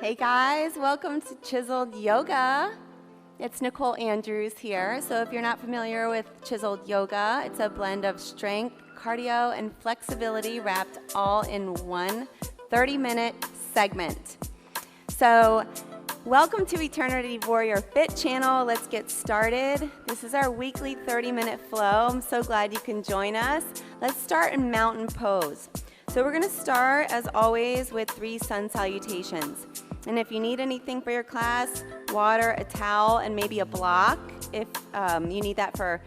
Hey guys, welcome to Chiseled Yoga. It's Nicole Andrews here. So if you're not familiar with Chiseled Yoga, it's a blend of strength, cardio, and flexibility wrapped all in one 30-minute segment. So welcome to Eternity Warrior Fit channel. Let's get started. This is our weekly 30-minute flow. I'm so glad you can join us. Let's start in mountain pose. So we're gonna start, as always, with 3 sun salutations. And if you need anything for your class, water, a towel, and maybe a block if you need that for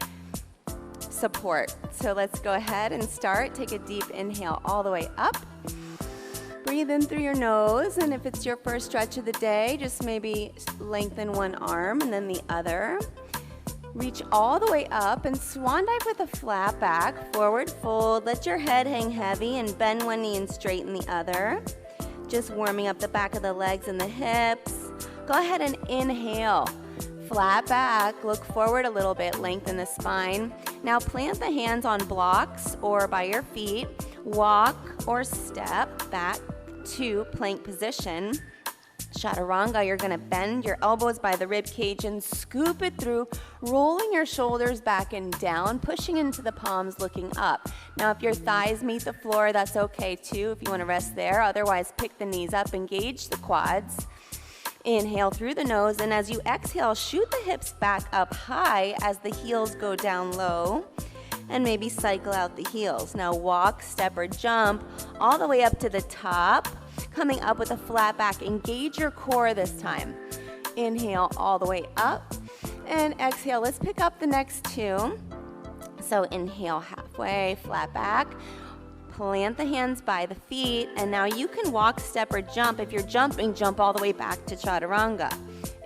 support. So let's go ahead and start. Take a deep inhale all the way up. Breathe in through your nose, and if it's your first stretch of the day, just maybe lengthen one arm and then the other. Reach all the way up and swan dive with a flat back, forward fold. Let your head hang heavy and bend one knee and straighten the other. Just warming up the back of the legs and the hips. Go ahead and inhale. Flat back, look forward a little bit, lengthen the spine. Now plant the hands on blocks or by your feet. Walk or step back to plank position. Chaturanga, you're gonna bend your elbows by the rib cage and scoop it through, rolling your shoulders back and down, pushing into the palms, looking up. Now, if your thighs meet the floor, that's okay too, if you wanna rest there. Otherwise, pick the knees up, engage the quads. Inhale through the nose, and as you exhale, shoot the hips back up high as the heels go down low, and maybe cycle out the heels. Now walk, step, or jump all the way up to the top, coming up with a flat back. Engage your core this time. Inhale all the way up, and exhale. Let's pick up the next 2. So inhale halfway, flat back. Plant the hands by the feet, and now you can walk, step, or jump. If you're jumping, jump all the way back to chaturanga.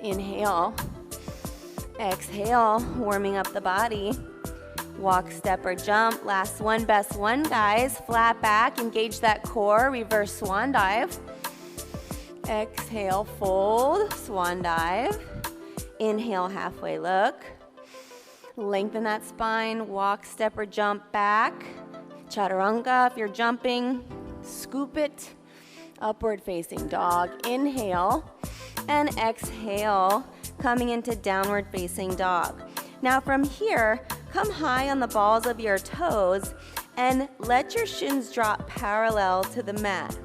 Inhale, exhale, warming up the body. Walk, step, or jump. Last one, best one, guys. Flat back, engage that core, reverse swan dive. Exhale, fold, swan dive. Inhale, halfway look. Lengthen that spine, walk, step, or jump back. Chaturanga, if you're jumping, scoop it. Upward facing dog. Inhale and exhale, coming into downward facing dog. Now from here, come high on the balls of your toes and let your shins drop parallel to the mat.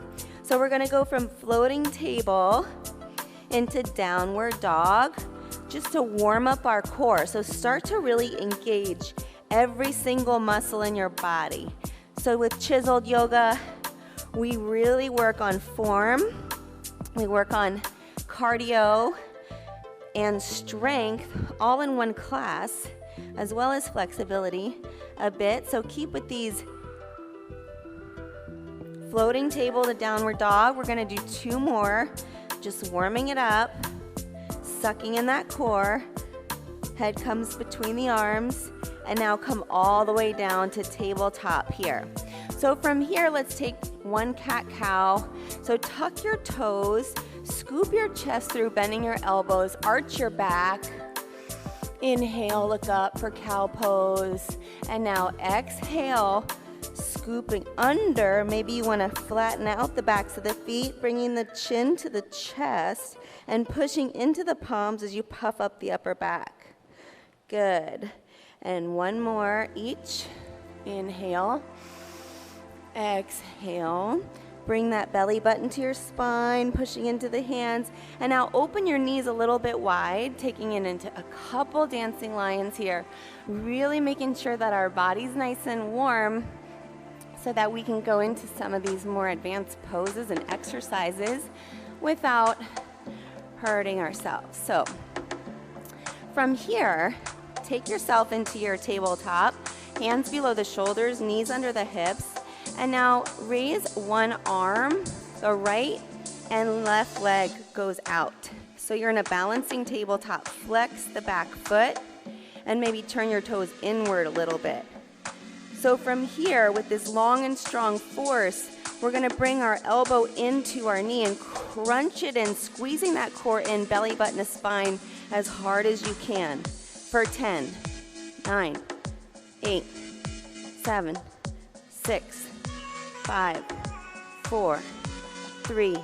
So we're gonna go from floating table into downward dog just to warm up our core. So start to really engage every single muscle in your body. So with Chiseled Yoga, we really work on form, we work on cardio and strength all in one class, as well as flexibility a bit. So keep with these floating table to downward dog. We're gonna do 2 more, just warming it up, sucking in that core. Head comes between the arms, and now come all the way down to tabletop here. So from here, let's take 1 cat-cow. So tuck your toes, scoop your chest through, bending your elbows, arch your back. Inhale, look up for cow pose. And now exhale, scooping under. Maybe you want to flatten out the backs of the feet, bringing the chin to the chest and pushing into the palms as you puff up the upper back. Good. And 1 more each. Inhale, exhale. Bring that belly button to your spine, pushing into the hands. And now open your knees a little bit wide, taking it into a couple dancing lions here. Really making sure that our body's nice and warm so that we can go into some of these more advanced poses and exercises without hurting ourselves. So from here, take yourself into your tabletop, hands below the shoulders, knees under the hips. And now raise 1 arm, the right and left leg goes out. So you're in a balancing tabletop. Flex the back foot and maybe turn your toes inward a little bit. So from here, with this long and strong force, we're gonna bring our elbow into our knee and crunch it in, squeezing that core in, belly button to spine as hard as you can. For 10, 9, 8, 7, 6, 5, 4, 3,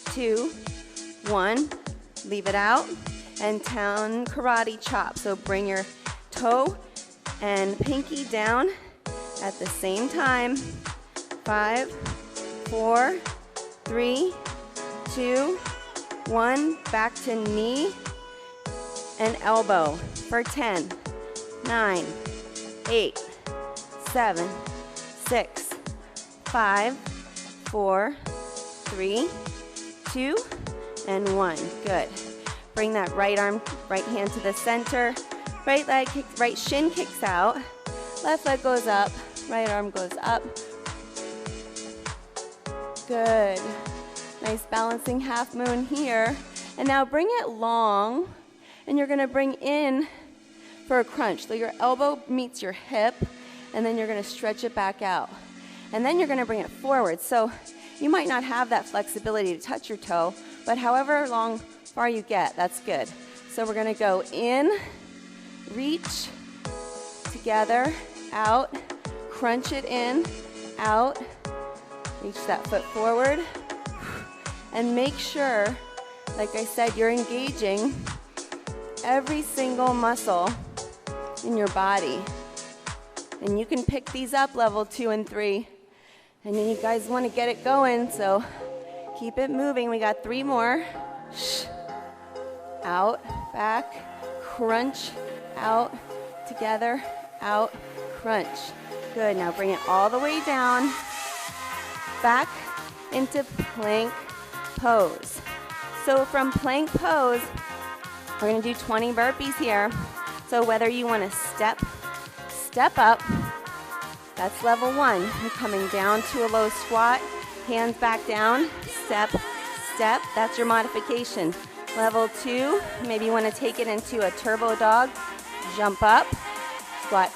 2, 1, leave it out, and 10 karate chop. So bring your toe and pinky down at the same time. 5, 4, 3, 2, 1. Back to knee and elbow for 10, 9, 8, 7, 6, 5, 4, 3, 2, and 1. Good. Bring that right arm, right hand to the center. Right leg, right shin kicks out. Left leg goes up. Right arm goes up. Good. Nice balancing half moon here. And now bring it long, and you're gonna bring in for a crunch. So your elbow meets your hip, and then you're gonna stretch it back out. And then you're gonna bring it forward. So you might not have that flexibility to touch your toe, but however far you get, that's good. So we're gonna go in, reach, together, out, crunch it in, out, reach that foot forward, and make sure, like I said, you're engaging every single muscle in your body. And you can pick these up, level 2 and 3. And then you guys want to get it going, so keep it moving. We got 3 more. Out, back, crunch, out, together, out, crunch. Good, now bring it all the way down, back into plank pose. So from plank pose, we're gonna do 20 burpees here. So whether you wanna step up, that's level 1. You're coming down to a low squat, hands back down, step, that's your modification. Level 2, maybe you wanna take it into a turbo dog, jump up, squat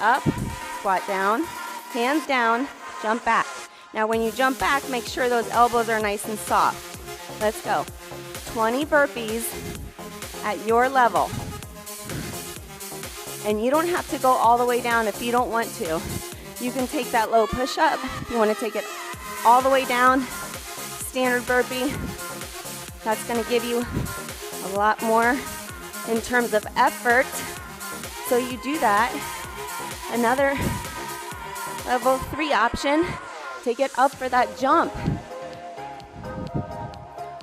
down, hands down, jump back. Now when you jump back, make sure those elbows are nice and soft. Let's go. 20 burpees at your level. And you don't have to go all the way down if you don't want to. You can take that low push-up. If you want to take it all the way down, standard burpee. That's going to give you a lot more in terms of effort. So you do that. Another level 3 option, take it up for that jump.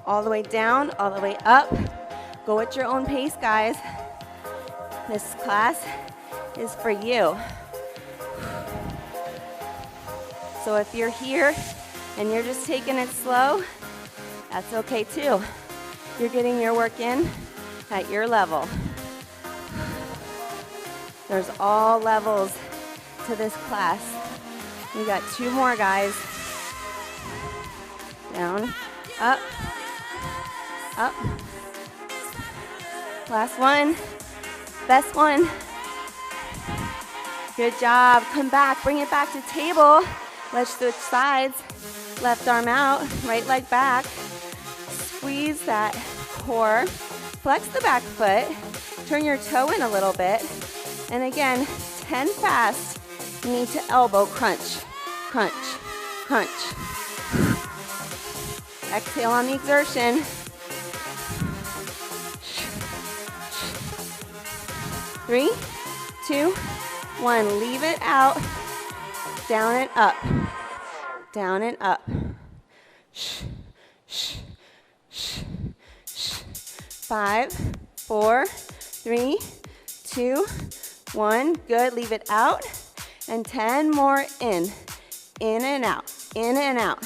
All the way down, all the way up. Go at your own pace, guys. This class is for you. So if you're here and you're just taking it slow, that's okay too. You're getting your work in at your level. There's all levels to this class. We got 2 more, guys. Down, up, up. Last one, best one. Good job, come back, bring it back to table. Let's switch sides. Left arm out, right leg back. Squeeze that core, flex the back foot, turn your toe in a little bit. And again, 10 fast, knee to elbow crunch, crunch, crunch. Exhale on the exertion. 3, 2, 1, leave it out. Down and up, down and up. 5, 4, 3, 2, 1. Good, leave it out. And 10 more in and out, in and out.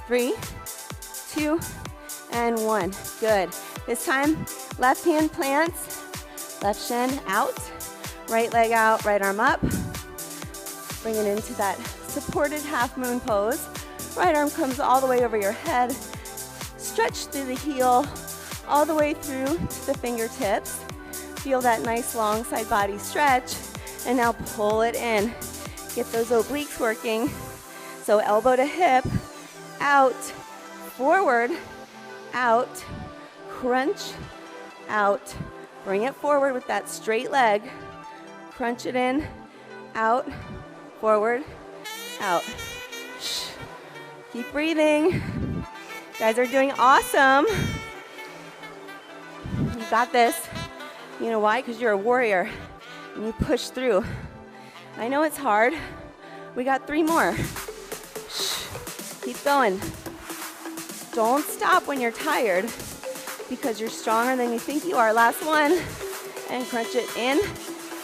3, 2, and 1. Good. This time, left hand plants, left shin out, right leg out, right arm up. Bring it into that supported half moon pose. Right arm comes all the way over your head. Stretch through the heel, all the way through to the fingertips. Feel that nice long side body stretch. And now pull it in. Get those obliques working. So elbow to hip, out, forward, out, crunch, out. Bring it forward with that straight leg. Crunch it in, out, forward, out. Keep breathing. You guys are doing awesome. You got this. You know why? Because you're a warrior and you push through. I know it's hard. We got 3 more. Keep going. Don't stop when you're tired because you're stronger than you think you are. Last one. And crunch it in.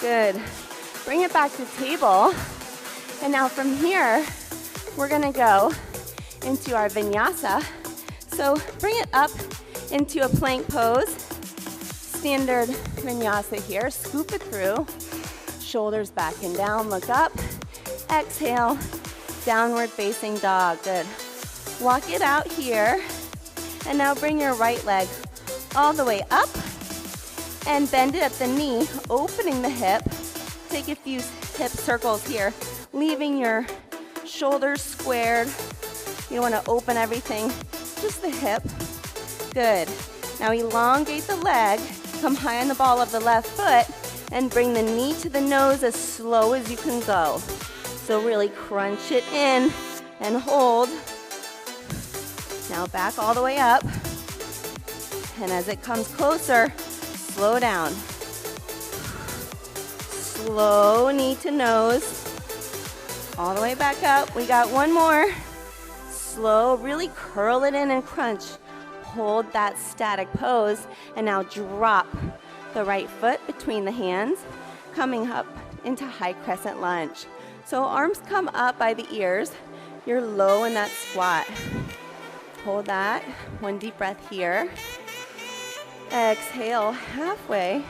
Good. Bring it back to table. And now from here, we're gonna go into our vinyasa. So bring it up into a plank pose. Standard vinyasa here. Scoop it through. Shoulders back and down, look up. Exhale, downward facing dog. Good. Walk it out here. And now bring your right leg all the way up and bend it at the knee, opening the hip. Take a few hip circles here, leaving your shoulders squared. You don't want to open everything, just the hip. Good. Now elongate the leg, come high on the ball of the left foot, and bring the knee to the nose as slow as you can go. So really crunch it in and hold. Now back all the way up. And as it comes closer, slow down. Slow knee to nose. All the way back up. We got 1 more. Slow, really curl it in and crunch. Hold that static pose. And now drop the right foot between the hands, coming up into high crescent lunge. So arms come up by the ears. You're low in that squat. Hold that. 1 deep breath here. Exhale halfway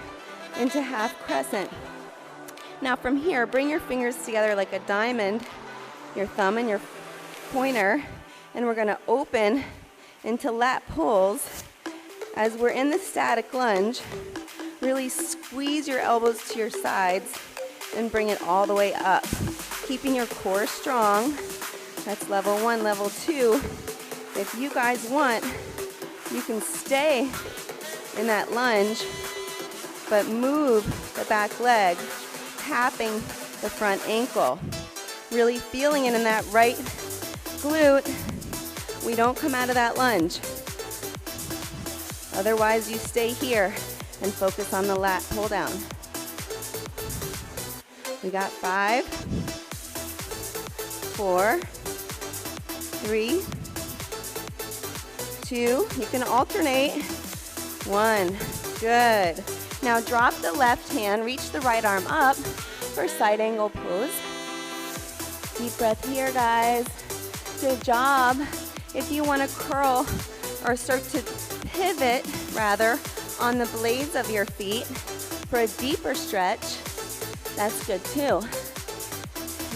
into half crescent. Now from here, bring your fingers together like a diamond, your thumb and your pointer, and we're gonna open into lat pulls. As we're in the static lunge, really squeeze your elbows to your sides and bring it all the way up. Keeping your core strong. That's level 1. Level 2, if you guys want, you can stay in that lunge, but move the back leg, tapping the front ankle. Really feeling it in that right glute. We don't come out of that lunge. Otherwise, you stay here and focus on the lat pull down. We got 5, 4, 3, 2. You can alternate. 1. Good. Now drop the left hand, reach the right arm up for side angle pose. Deep breath here, guys. Good job. If you want to curl or start to pivot, rather, on the blades of your feet for a deeper stretch, that's good too.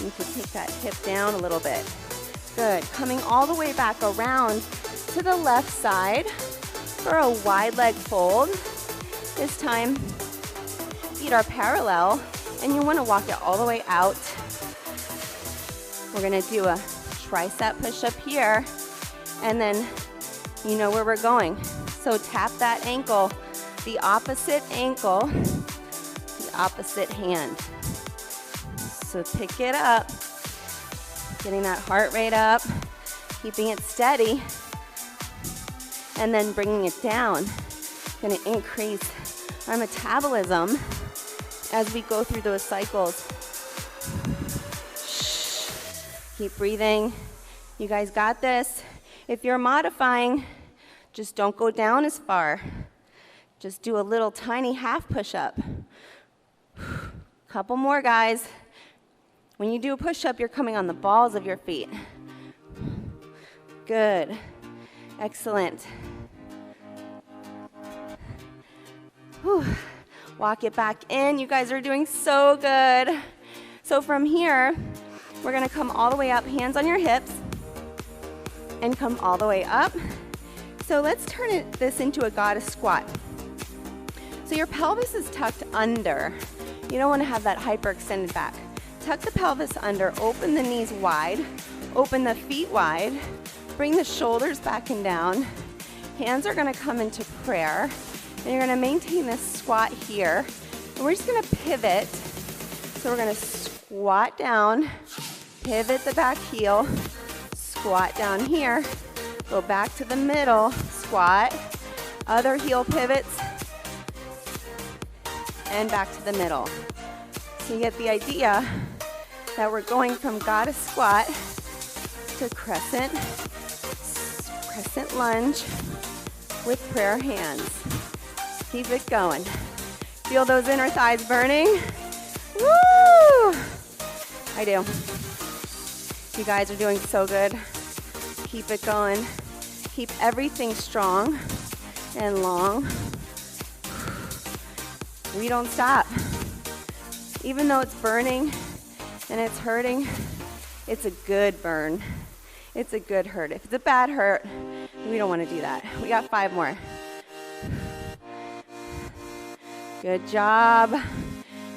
You can take that hip down a little bit. Good. Coming all the way back around to the left side for a wide leg fold. This time, feet are parallel, and you want to walk it all the way out. We're going to do a tricep push-up here, and then you know where we're going. So tap that ankle, the opposite ankle, the opposite hand. So pick it up, getting that heart rate up, keeping it steady, and then bringing it down. Gonna increase our metabolism as we go through those cycles. Keep breathing. You guys got this. If you're modifying, just don't go down as far. Just do a little tiny half push-up. Couple more, guys. When you do a push-up, you're coming on the balls of your feet. Good. Excellent. Whew. Walk it back in. You guys are doing so good. So from here, we're going to come all the way up, hands on your hips, and come all the way up. So let's turn this into a goddess squat. So your pelvis is tucked under. You don't want to have that hyperextended back. Tuck the pelvis under, open the knees wide, open the feet wide, bring the shoulders back and down. Hands are going to come into prayer, and you're going to maintain this squat here. And we're just going to pivot. So we're going to squat down, pivot the back heel, squat down here, go back to the middle, squat, other heel pivots, and back to the middle. So you get the idea that we're going from goddess squat to crescent lunge with prayer hands. Keep it going. Feel those inner thighs burning? Woo! I do. You guys are doing so good. Keep it going. Keep everything strong and long. We don't stop. Even though it's burning and it's hurting, it's a good burn. It's a good hurt. If it's a bad hurt, we don't want to do that. We got 5 more. Good job.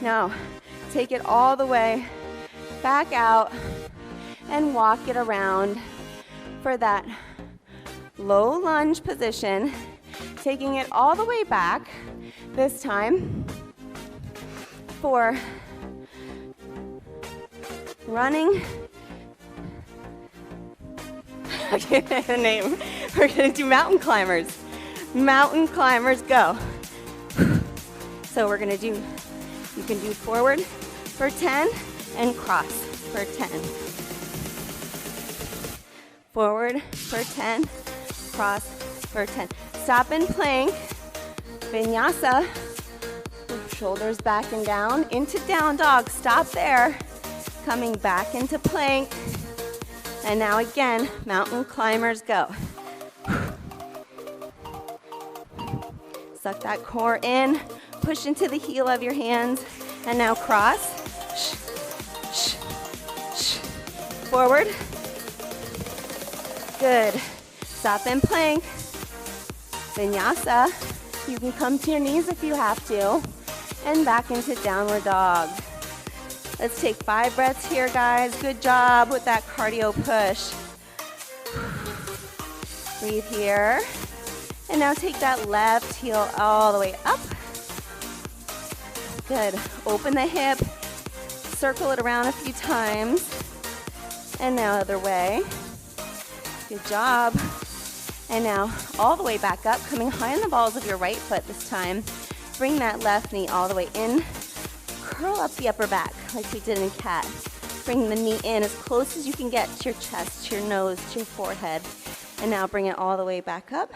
Now, take it all the way back out and walk it around for that low lunge position, taking it all the way back this time for running. I can't think of the name. We're gonna do mountain climbers. Mountain climbers, go. So we're gonna do, you can do forward for 10 and cross for 10. Forward for 10, cross for 10. Stop in plank, vinyasa, shoulders back and down, into down dog, stop there. Coming back into plank. And now again, mountain climbers, go. Suck that core in, push into the heel of your hands, and now cross. Forward. Good. Stop in plank. Vinyasa. You can come to your knees if you have to, and back into downward dog. Let's take 5 breaths here, guys. Good job with that cardio push. Breathe here. And now take that left heel all the way up. Good. Open the hip. Circle it around a few times. And now other way. Good job. And now all the way back up, coming high on the balls of your right foot this time. Bring that left knee all the way in. Curl up the upper back like we did in cat. Bring the knee in as close as you can get to your chest, to your nose, to your forehead. And now bring it all the way back up.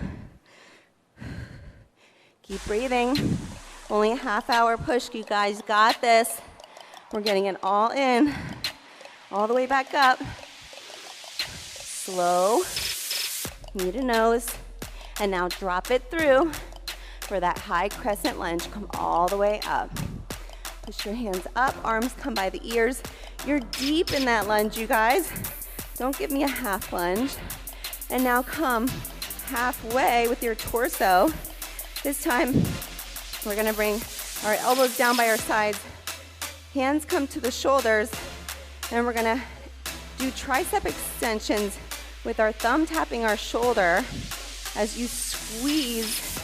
Keep breathing. Only a half-hour push. You guys got this. We're getting it all in, all the way back up. Slow, knee to nose. And now drop it through for that high crescent lunge. Come all the way up. Push your hands up, arms come by the ears. You're deep in that lunge, you guys. Don't give me a half lunge. And now come halfway with your torso. This time, we're gonna bring our elbows down by our sides. Hands come to the shoulders, and we're gonna do tricep extensions with our thumb tapping our shoulder as you squeeze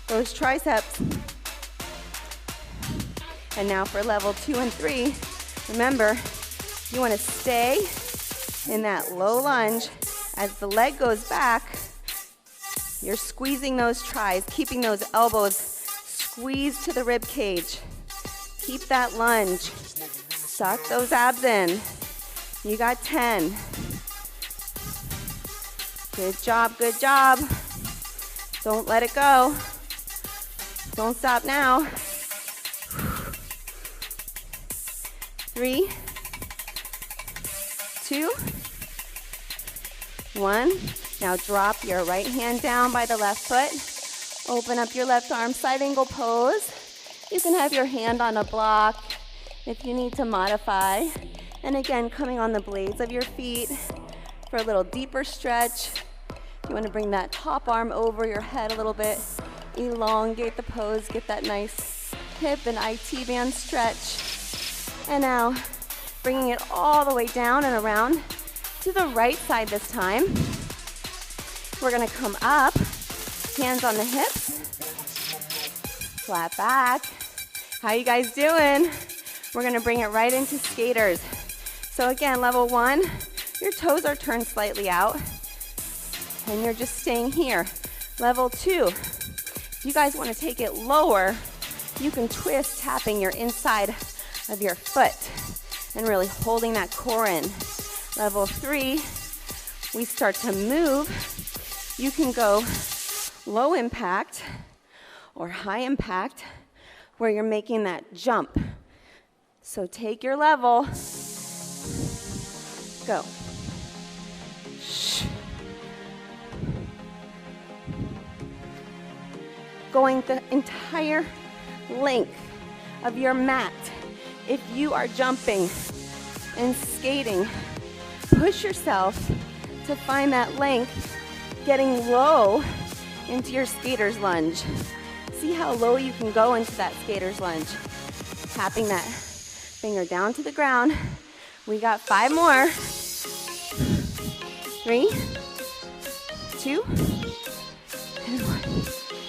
those triceps. And now for level 2 and 3, remember, you wanna stay in that low lunge. As the leg goes back, you're squeezing those tries, keeping those elbows squeezed to the rib cage. Keep that lunge. Suck those abs in. You got 10. Good job, good job. Don't let it go. Don't stop now. 3, 2, 1. Now drop your right hand down by the left foot. Open up your left arm, side angle pose. You can have your hand on a block if you need to modify. And again, coming on the blades of your feet for a little deeper stretch. You want to bring that top arm over your head a little bit. Elongate the pose, get that nice hip and IT band stretch. And now, bringing it all the way down and around to the right side this time. We're gonna come up, hands on the hips, flat back. How you guys doing? We're gonna bring it right into skaters. So again, level 1, your toes are turned slightly out, and you're just staying here. Level 2, if you guys wanna take it lower, you can twist, tapping your inside of your foot and really holding that core in. Level 3, we start to move. You can go low impact or high impact where you're making that jump. So take your level, go. Going the entire length of your mat. If you are jumping and skating, push yourself to find that length, getting low into your skater's lunge. See how low you can go into that skater's lunge. Tapping that finger down to the ground. We got 5 more. 3, 2, and 1.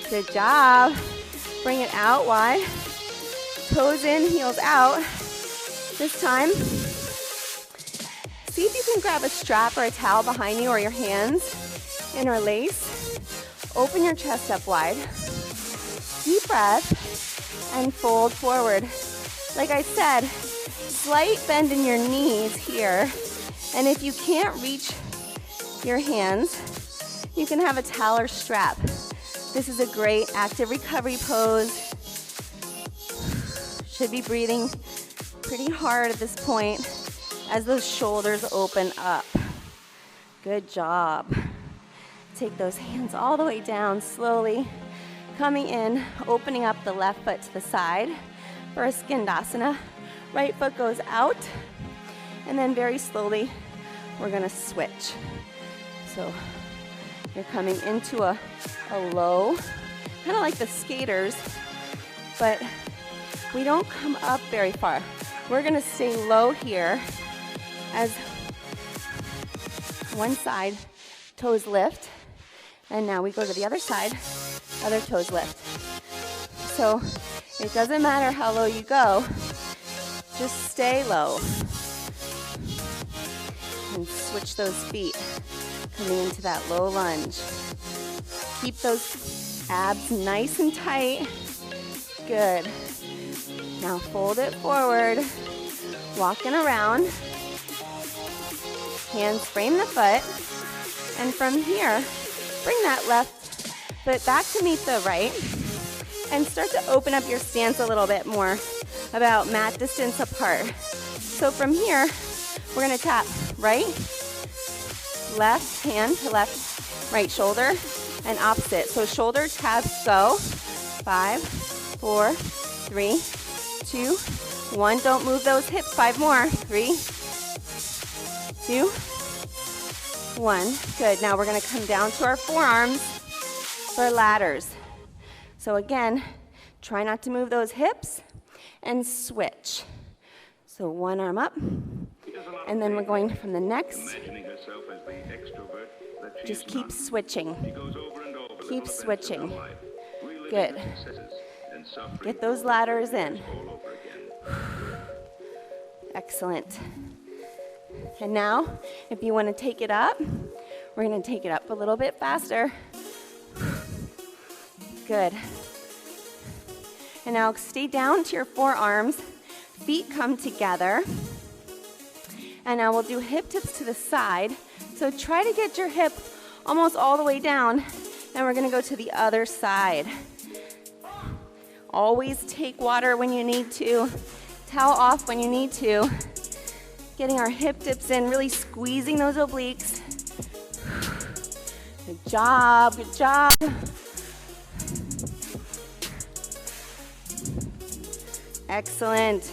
Good job. Bring it out wide. Toes in, heels out. This time, see if you can grab a strap or a towel behind you or your hands, interlace. Open your chest up wide. Deep breath and fold forward. Like I said, slight bend in your knees here. And if you can't reach your hands, you can have a towel or strap. This is a great active recovery pose. Should be breathing pretty hard at this point as those shoulders open up. Good job. Take those hands all the way down slowly. Coming in, opening up the left foot to the side for a skindasana. Right foot goes out, and then very slowly, we're gonna switch. So you're coming into a low, kind of like the skaters, but we don't come up very far. We're gonna stay low here as one side, toes lift, and now we go to the other side, other toes lift. So it doesn't matter how low you go, just stay low. And switch those feet, coming into that low lunge. Keep those abs nice and tight. Good. Now fold it forward, walking around. Hands frame the foot. And from here, bring that left foot back to meet the right and start to open up your stance a little bit more, about mat distance apart. So from here, we're gonna tap right, left hand to left, right shoulder, and opposite. So shoulder taps go. 5, 4, 3, 2, 1. Don't move those hips. 5 more. 3, 2, 1. Good. Now we're gonna come down to our forearms for ladders. So again, try not to move those hips and switch. So one arm up, and then we're going from the next. Just keep switching. Keep switching. Good. Get those ladders in. Excellent. And now, if you want to take it up, we're going to take it up a little bit faster. Good. And now stay down to your forearms. Feet come together. And now we'll do hip tips to the side. So try to get your hip almost all the way down. And we're gonna go to the other side. Always take water when you need to. Towel off when you need to. Getting our hip dips in, really squeezing those obliques. Good job, good job. Excellent.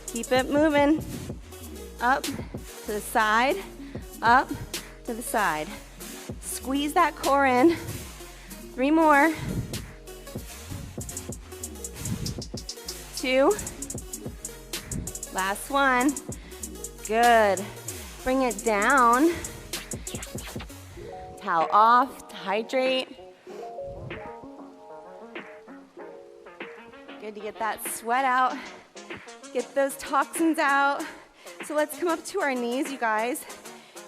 Keep it moving. Up to the side, up to the side. Squeeze that core in. 3 more. 2. Last one. Good. Bring it down. Towel off to hydrate. Good to get that sweat out. Get those toxins out. So let's come up to our knees, you guys,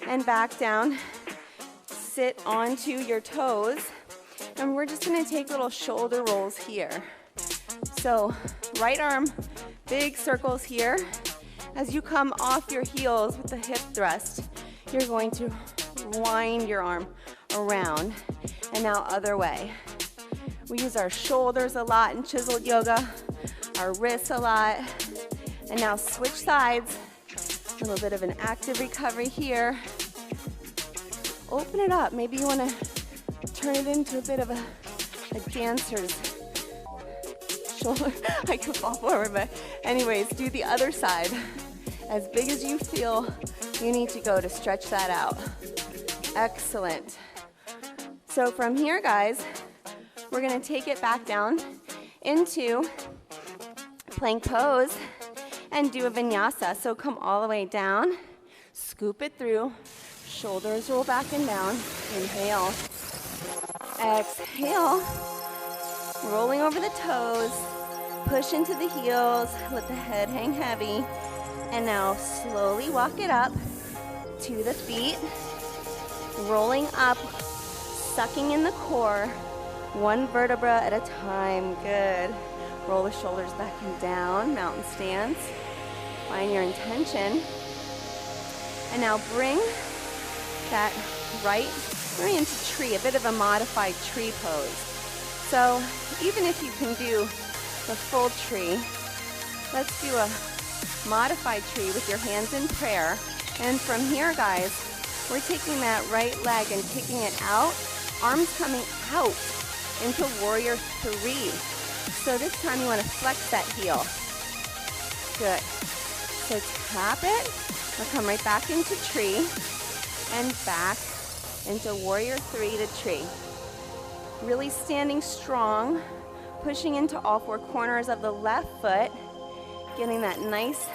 and back down. Sit onto your toes. And we're just gonna take little shoulder rolls here. So right arm, big circles here. As you come off your heels with the hip thrust, you're going to wind your arm around. And now other way. We use our shoulders a lot in Chiseled Yoga, our wrists a lot. And now switch sides. A little bit of an active recovery here. Open it up. Maybe you want to turn it into a bit of a dancer's shoulder. I could fall forward, but anyways, do the other side. As big as you feel you need to go to stretch that out. Excellent. So from here, guys, we're going to take it back down into plank pose and do a vinyasa. So come all the way down, scoop it through, shoulders roll back and down. Inhale. Exhale. Rolling over the toes. Push into the heels. Let the head hang heavy. And now slowly walk it up to the feet. Rolling up, sucking in the core. One vertebra at a time. Good. Roll the shoulders back and down. Mountain stance. Find your intention. And now bring that right into tree, a bit of a modified tree pose. So even if you can do the full tree, let's do a modified tree with your hands in prayer. And from here, guys, we're taking that right leg and kicking it out, arms coming out into warrior three. So this time you want to flex that heel. Good. So tap it. We'll come right back into tree and back into warrior three to tree. Really standing strong, pushing into all four corners of the left foot, getting that nice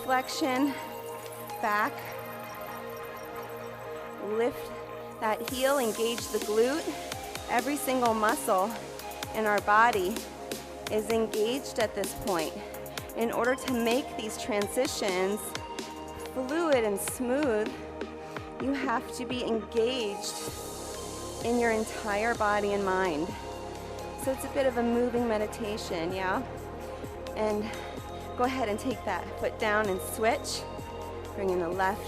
flexion back. Lift that heel, engage the glute. Every single muscle in our body is engaged at this point. In order to make these transitions fluid and smooth, you have to be engaged in your entire body and mind. So it's a bit of a moving meditation, yeah? And go ahead and take that foot down and switch. Bringing the left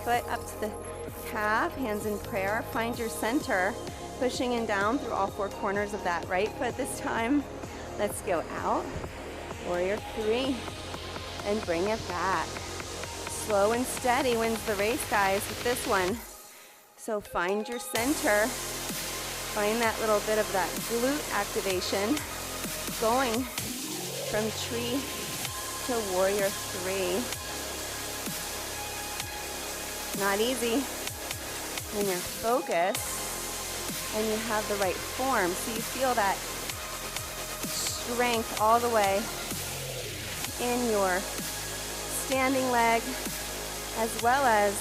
foot up to the calf, hands in prayer. Find your center, pushing in down through all four corners of that right foot this time. Let's go out. Warrior three. And bring it back. Slow and steady wins the race, guys, with this one. So find your center. Find that little bit of that glute activation. Going from tree to warrior three. Not easy when you're focused and you have the right form. So you feel that strength all the way in your standing leg, as well as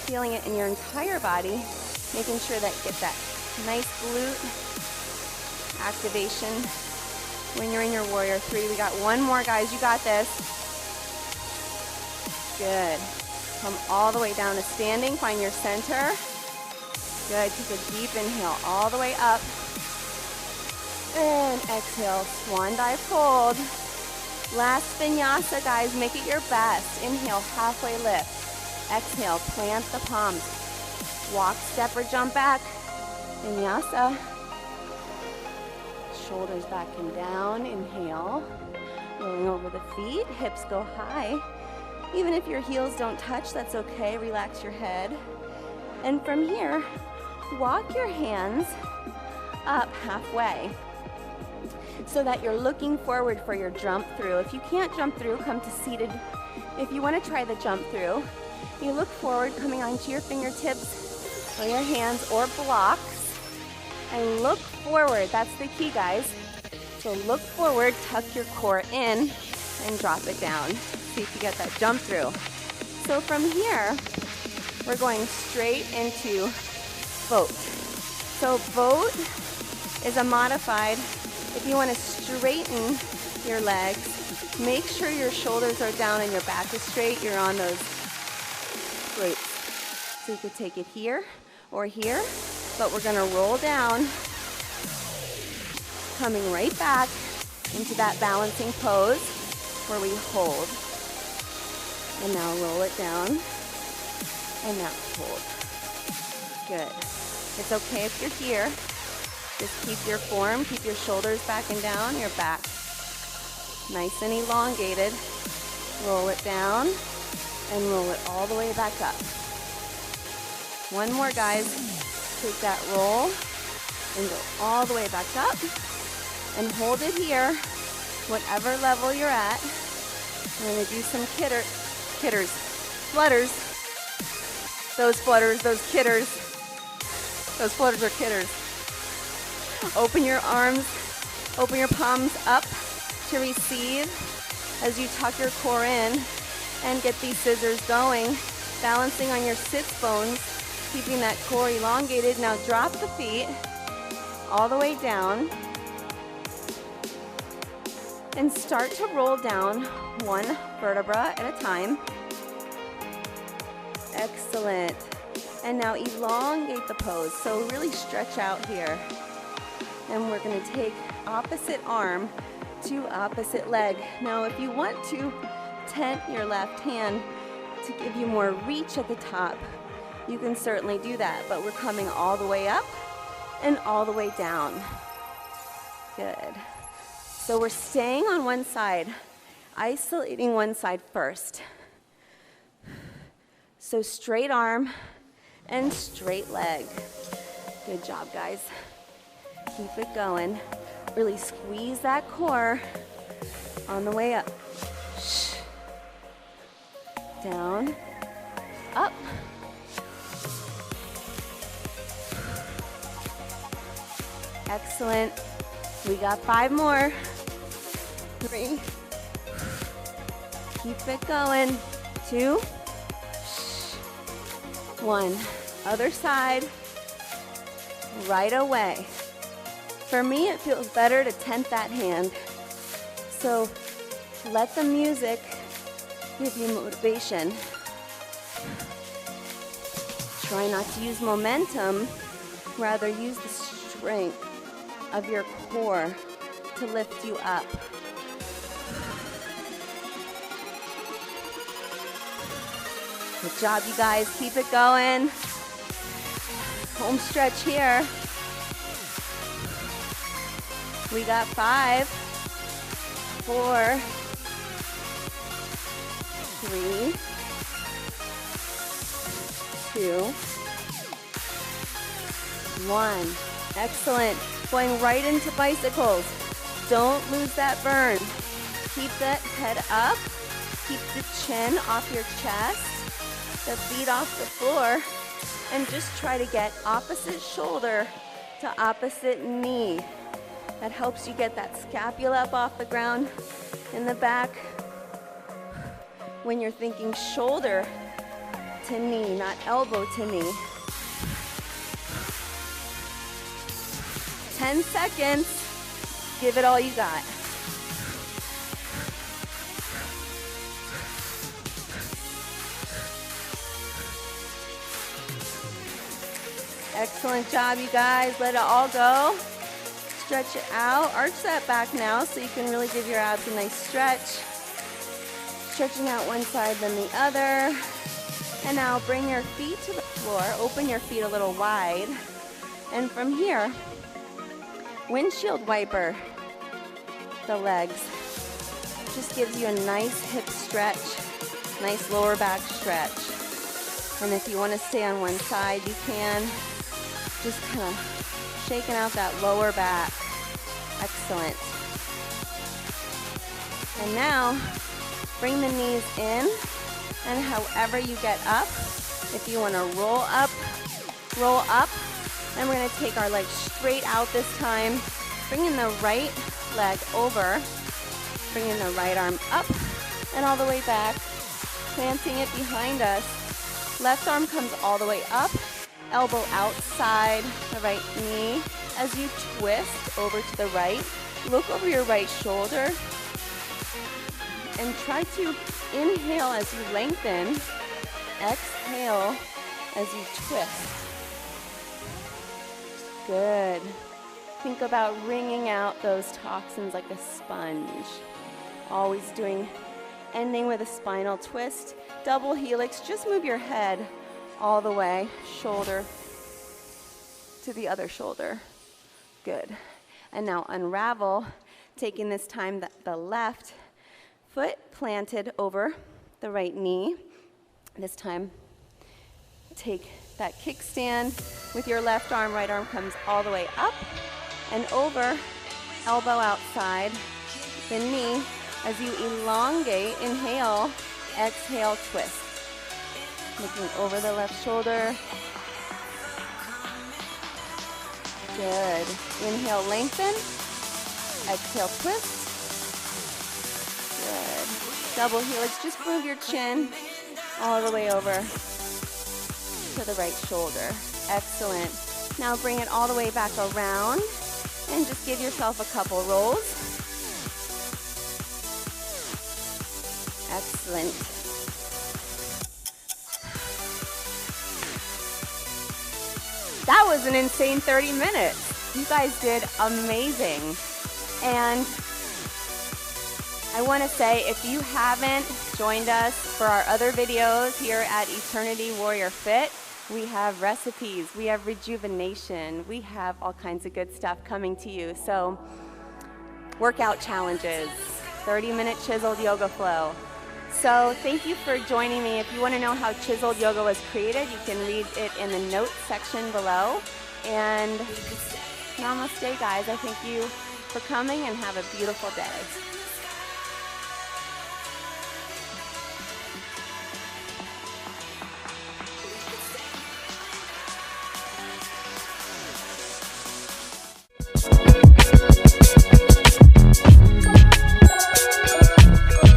feeling it in your entire body, making sure that you get that nice glute activation when you're in your warrior three. We got one more, guys. You got this. Good. Come all the way down to standing. Find your center. Good. Take a deep inhale all the way up. And exhale. Swan dive fold. Last vinyasa, guys. Make it your best. Inhale, halfway lift. Exhale, plant the palms. Walk, step, or jump back. Vinyasa. Shoulders back and down. Inhale. Rolling over the feet. Hips go high. Even if your heels don't touch, that's okay. Relax your head. And from here, walk your hands up halfway so that you're looking forward for your jump through. If you can't jump through, come to seated. If you want to try the jump through, you look forward, coming onto your fingertips or your hands or blocks, and look forward. That's the key, guys. So look forward, tuck your core in, and drop it down. See if you get that jump through. So from here, we're going straight into boat. So boat is a modified, if you want to straighten your legs Make sure your shoulders are down and your back is straight. You're on those glutes. So you could take it here or here, but we're gonna roll down, coming right back into that balancing pose where we hold. And now roll it down, and now hold. Good. It's okay if you're here. Just keep your form, keep your shoulders back and down, your back nice and elongated. Roll it down and roll it all the way back up. One more, guys. Take that roll and go all the way back up and hold it here, whatever level you're at. We're gonna do some flutters. Those flutters, those kitters. Those flutters are kitters. Open your arms, open your palms up to receive as you tuck your core in and get these scissors going, balancing on your sits bones, keeping that core elongated. Now drop the feet all the way down and start to roll down one vertebra at a time. Excellent. And now elongate the pose. So really stretch out here. And we're gonna take opposite arm to opposite leg. Now, if you want to tent your left hand to give you more reach at the top, you can certainly do that, but we're coming all the way up and all the way down. Good. So we're staying on one side, isolating one side first. So straight arm and straight leg. Good job, guys. Keep it going. Really squeeze that core on the way up. Down, up. Excellent. We got 5 more. 3. Keep it going. 2. 1. Other side. Right away. For me, it feels better to tent that hand. So let the music give you motivation. Try not to use momentum, rather use the strength of your core to lift you up. Good job, you guys. Keep it going. Home stretch here. We got 5, 4, 3, 2, 1. Excellent. Going right into bicycles. Don't lose that burn. Keep that head up. Keep the chin off your chest, the feet off the floor, and just try to get opposite shoulder to opposite knee. That helps you get that scapula up off the ground in the back. When you're thinking shoulder to knee, not elbow to knee. 10 seconds. Give it all you got. Excellent job, you guys. Let it all go. Stretch it out. Arch that back now so you can really give your abs a nice stretch. Stretching out one side then the other. And now bring your feet to the floor. Open your feet a little wide. And from here, windshield wiper the legs. Just gives you a nice hip stretch, nice lower back stretch. And if you want to stay on one side, you can. Just kind of shaking out that lower back. Excellent. And now, bring the knees in, and however you get up, if you want to roll up, and we're going to take our legs straight out this time, bringing the right leg over, bringing the right arm up, and all the way back, planting it behind us. Left arm comes all the way up, elbow outside the right knee. As you twist over to the right, look over your right shoulder. And try to inhale as you lengthen, exhale as you twist. Good. Think about wringing out those toxins like a sponge. Always ending with a spinal twist. Double helix, just move your head all the way, shoulder to the other shoulder. Good. And now unravel, taking this time the left foot planted over the right knee. This time, take that kickstand with your left arm. Right arm comes all the way up and over, elbow outside the knee. As you elongate, inhale, exhale, twist. Looking over the left shoulder. Good. Inhale, lengthen. Exhale, twist. Good. Double helix. Just move your chin all the way over to the right shoulder. Excellent. Now bring it all the way back around and just give yourself a couple rolls. Excellent. That was an insane 30 minutes. You guys did amazing. And I want to say, if you haven't joined us for our other videos here at Eternity Warrior Fit, we have recipes, we have rejuvenation, we have all kinds of good stuff coming to you. So, workout challenges, 30-minute chiseled yoga flow. So thank you for joining me. If you want to know how chiseled yoga was created, you can read it in the notes section below. And namaste, guys. I thank you for coming and have a beautiful day.